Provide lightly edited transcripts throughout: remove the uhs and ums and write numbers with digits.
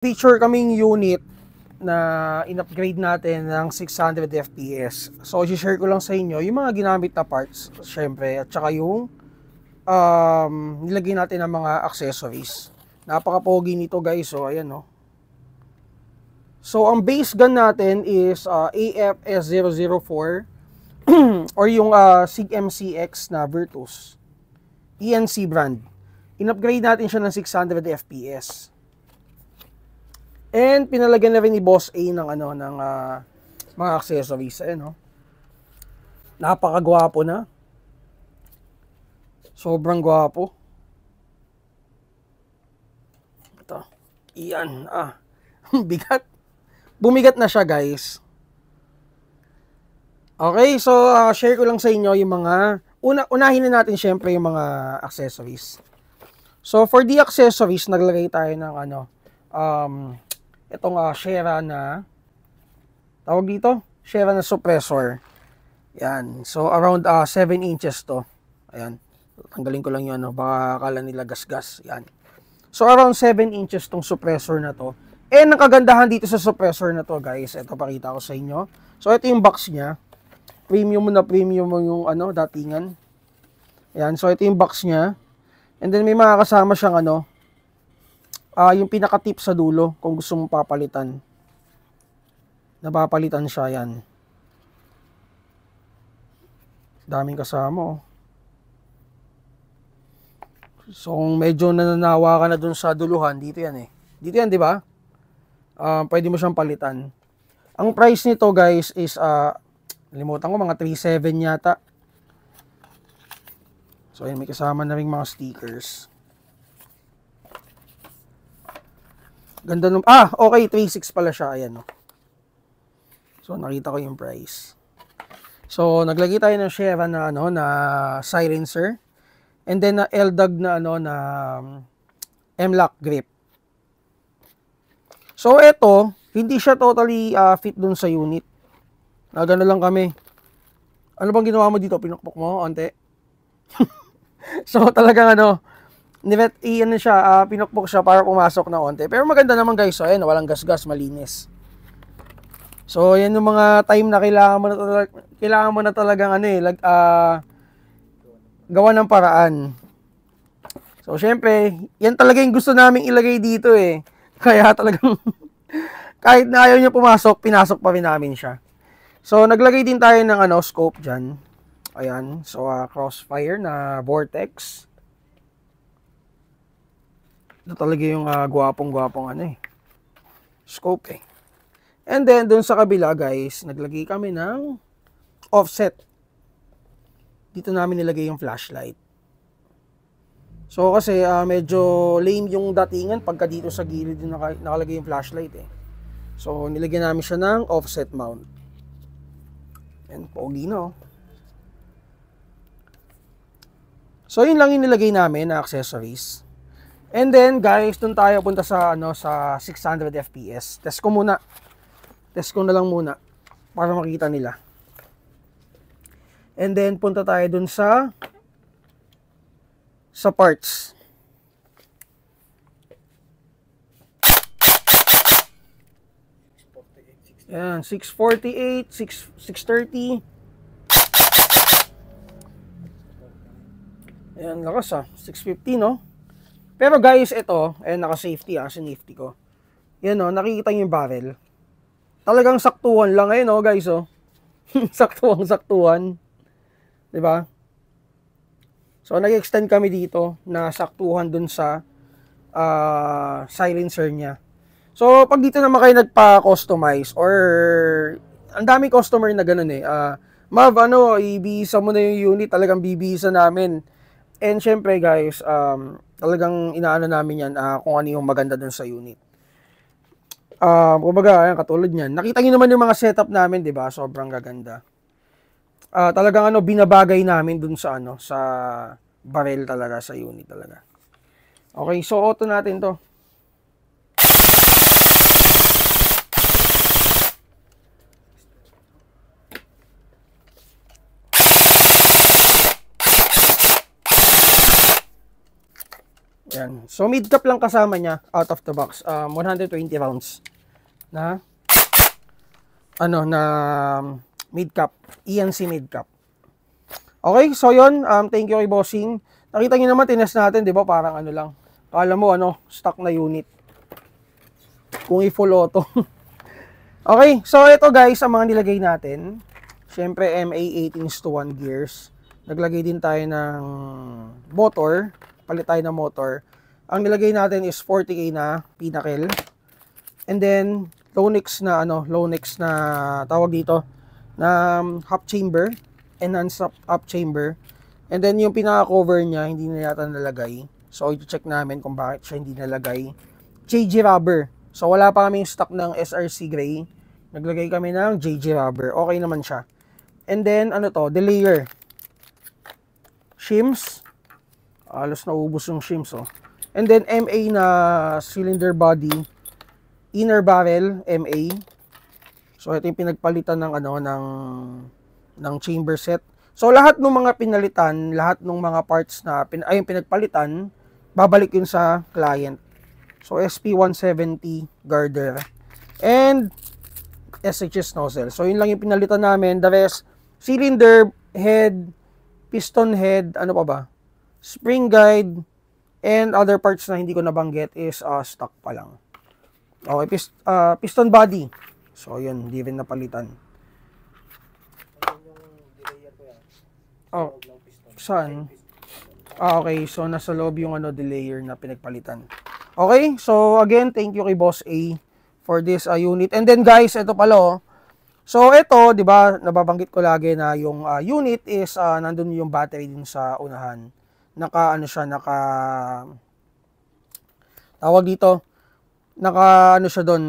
Feature kaming unit na in-upgrade natin ng 600 FPS. So, i-share ko lang sa inyo yung mga ginamit na parts, syempre, at saka yung nilagay natin ng mga accessories. Napaka-pogi nito guys, so ayan no. So, ang base gun natin is AFS004 or yung SIG MCX na Virtus. ENC brand. In-upgrade natin siya ng 600 FPS. And pinalagyan na rin ni Boss A ng mga accessories, ayan no. Napakagwapo na. Sobrang gwapo. Ito. Iyan, bigat. Bumigat na siya, guys. Okay, so share ko lang sa inyo yung mga unahin na natin syempre yung mga accessories. So for the accessories, naglagay tayo ng itong Shera na tawag dito, Shera na suppressor. Yan. So around 7 inches to. Ayan. Tanggalin ko lang 'yon, no? Baka akala nila gas-gas. Yan. So around 7 inches tong suppressor na to. And ang kagandahan dito sa suppressor na to, guys, ito pakita ko sa inyo. So ito yung box niya. Premium yung datingan. Ayan. So ito yung box niya. And then may mga kasama siyang yung pinaka-tip sa dulo kung gusto mong papalitan. Napapalitan siya, yan. Daming kasama, oh. So kung medyo nananawa ka na dun sa duluhan, dito yan eh. Dito yan, di ba? Pwede mo siyang palitan. Ang price nito, guys, is limutan ko, mga 3.7 yata. So ayan, may kasama na rin mga stickers. Ganda nung, okay, 3.6 pala siya, ayan no. So nakita ko yung price. So naglagay tayo ng Shera na na silencer, and then na LDAG na na M-lock grip. So ito, hindi siya totally fit dun sa unit. Gano'n lang kami. Ano bang ginawa mo dito? Pinukpok mo onte? So talagang pinukpok siya para pumasok na onte. Pero maganda naman guys, so ayan, walang gas-gas, malinis. So yan yung mga time na kailangan mo na talagang gawa ng paraan. So syempre, yan talaga yung gusto naming ilagay dito eh. Kaya talagang kahit na ayaw niya pumasok, pinasok pa rin namin siya. So naglagay din tayo ng scope diyan. Ayan, so crossfire na vortex. Ito talaga yung gwapong-gwapong scope eh. And then dun sa kabila, guys, naglagay kami ng offset. Dito namin nilagay yung flashlight. So kasi medyo lame yung datingan pagka dito sa gilid yung nakalagay yung flashlight eh. So nilagyan namin siya ng offset mount. And pogi no. So yun lang yung nilagay namin na accessories. And then guys, dun tayo punta sa sa 600 FPS. Test ko muna. Test ko na lang muna para makita nila. And then punta tayo dun sa parts. Ayan, 648, 630. Ayan, lakas 650 no. Pero guys, ito, naka-safety sinafety ko. Yan nakikita niyo yung barrel. Talagang saktuhan lang guys saktuhan. 'Di ba? So nag-extend kami dito na saktuhan dun sa silencer niya. So pag dito naman kayo nagpa-customize or ang daming customer na ganoon Mav, ibisa mo na yung unit, talagang bibisa namin. And syempre guys, talagang inaano namin yan kung ano yung maganda dun sa unit. Kumbaga, ayan, katulad niyan. Nakita niyo naman yung mga setup namin, 'di ba? Sobrang gaganda. Talagang binabagay namin dun sa sa barrel talaga, sa unit talaga. Okay, so auto natin 'to. Ayan. So, mid-cap lang kasama niya out of the box. 120 rounds na na mid-cap. ENC mid-cap. Okay, so yun. Thank you kay Bossing. Nakita niyo naman, tinest natin, di ba? Parang ano lang. Kala mo, stock na unit. Kung i-full auto. Okay, so ito guys, ang mga nilagay natin. Siyempre, MA 18:1 gears. Naglagay din tayo ng motor. Palit tayo ng motor. Ang nilagay natin is 40K na pinnacle. And then, Lonix na tawag dito, na half chamber. Enhanced half chamber. And then, yung pinaka-cover niya, hindi na yata nalagay. So, i-check namin kung bakit siya hindi nalagay. JG rubber. So, wala pa kaming stock ng SRC gray. Naglagay kami ng JG rubber. Okay naman siya. And then, delayer. Shims. Alos naubos yung shims, oh. And then, MA na cylinder body. Inner barrel, MA. So, ito yung pinagpalitan ng chamber set. So, lahat ng mga pinalitan, lahat ng mga parts na pinagpalitan, babalik yun sa client. So, SP170 girder. And, SHS nozzle. So, yun lang yung pinalitan namin. The rest, cylinder head, piston head, ano pa ba? Spring guide, and other parts na hindi ko nabanggit is stock pa lang. Okay, piston body. So, yun, hindi rin napalitan. Oh, saan? Okay, so nasa loob yung delayer na pinagpalitan. Okay, so again, thank you kay Boss A for this unit. And then guys, ito pala, oh. So, ito, di ba, nababanggit ko lagi na yung unit is nandun yung battery din sa unahan. Tawag dito, siya doon,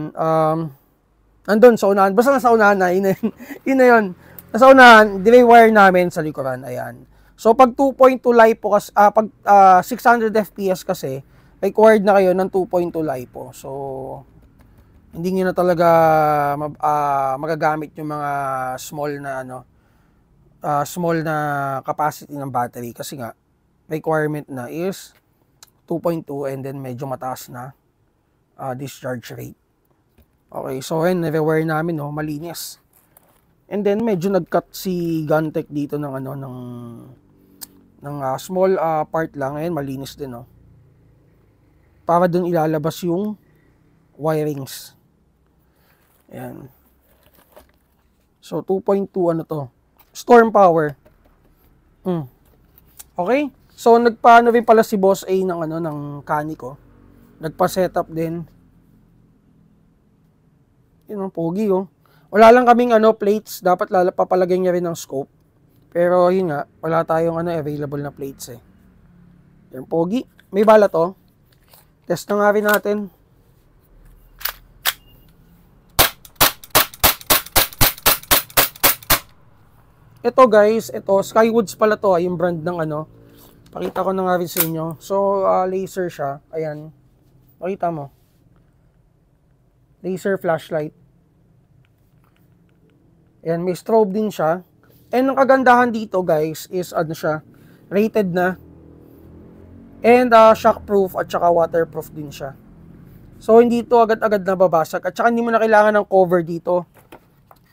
nandun sa unahan, basta nasa unahan na, yun na yun. Nasa unahan, delay wire namin sa likuran, ayan. So, pag 2.2 LiPo, pag 600 FPS kasi, required na kayo ng 2.2 LiPo. So, hindi nyo na talaga magagamit yung mga small na capacity ng battery kasi nga, requirement na is 2.2 and then medyo mataas na discharge rate. Okay, so ayun, nire-wire namin, malinis. And then medyo nag-cut si Guntech dito ng small part lang. Ayun, malinis din, para dun ilalabas yung wirings. Ayan. So 2.2 Storm power. Okay? So, nagpaano rin pala si Boss A ng kaniko. Nagpa-setup din. Yun ang pogi, oh. Wala lang kaming plates. Dapat papalagay niya rin ng scope. Pero, yun nga, wala tayong available na plates, eh. Yung pogi. May bala to. Test na nga rin natin. Ito guys, Skywoods pala to, yung brand ng Pakita ko na nga rin sa inyo. So, laser siya. Ayan. Pakita mo. Laser flashlight. Ayan, may strobe din siya. And ang kagandahan dito guys is siya, rated na. And shockproof at saka waterproof din siya. So, hindi ito agad-agad nababasag. At saka hindi mo na kailangan ng cover dito.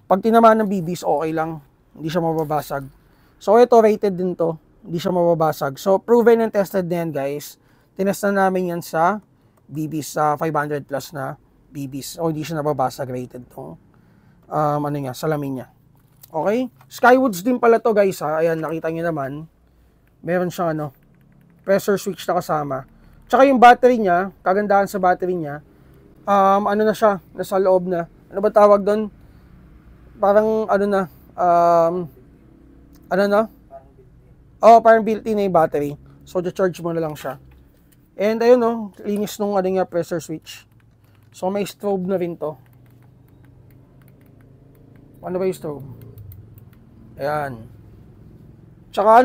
Pag tinamaan ng BBs, okay lang. Hindi siya mababasag. So, ito rated din to. Hindi siya mababasag. So, proven and tested na yan, guys. Tinest na namin yan sa BBs, sa 500 plus na BBs. O, hindi siya nababasag, rated to. Salamin niya. Okay? Skywoods din pala to, guys, ha. Ayan, nakita niyo naman. Meron siyang, pressure switch na kasama. Tsaka yung battery niya, kagandahan sa battery niya, na siya, nasa loob na. Ano ba tawag doon? Parang, parang built-in na yung battery. So, charge mo na lang siya. And ayun, linis nung pressure switch. So, may strobe na rin to. Ano ba yung strobe? Ayan. Tsaka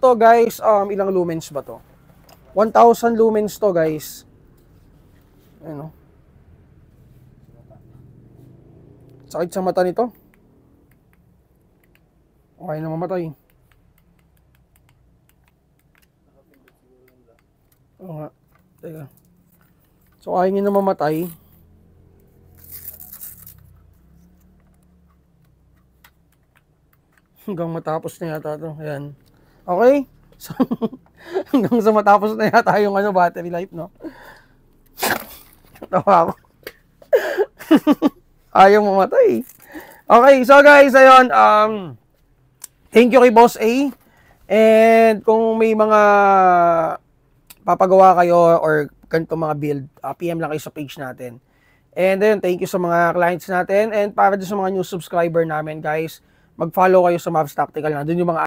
to guys, ilang lumens ba to? 1,000 lumens to guys. Ayan, sakit sa mata nito. Okay na mamatay. Oo nga. So, ayaw nyo na mamatay. Hanggang matapos na yata ito. Ayan. Okay? So, hanggang sa matapos na yata yung ano, battery life, no? Tawa ako. Ayaw mamatay. Okay, so guys, ayun, thank you kay Boss A. And kung may mga papagawa kayo or ganito mga build, PM lang kayo sa page natin. And then, thank you sa mga clients natin. And para sa mga new subscriber namin, guys, mag-follow kayo sa Mavs Tactical. Nandun yung mga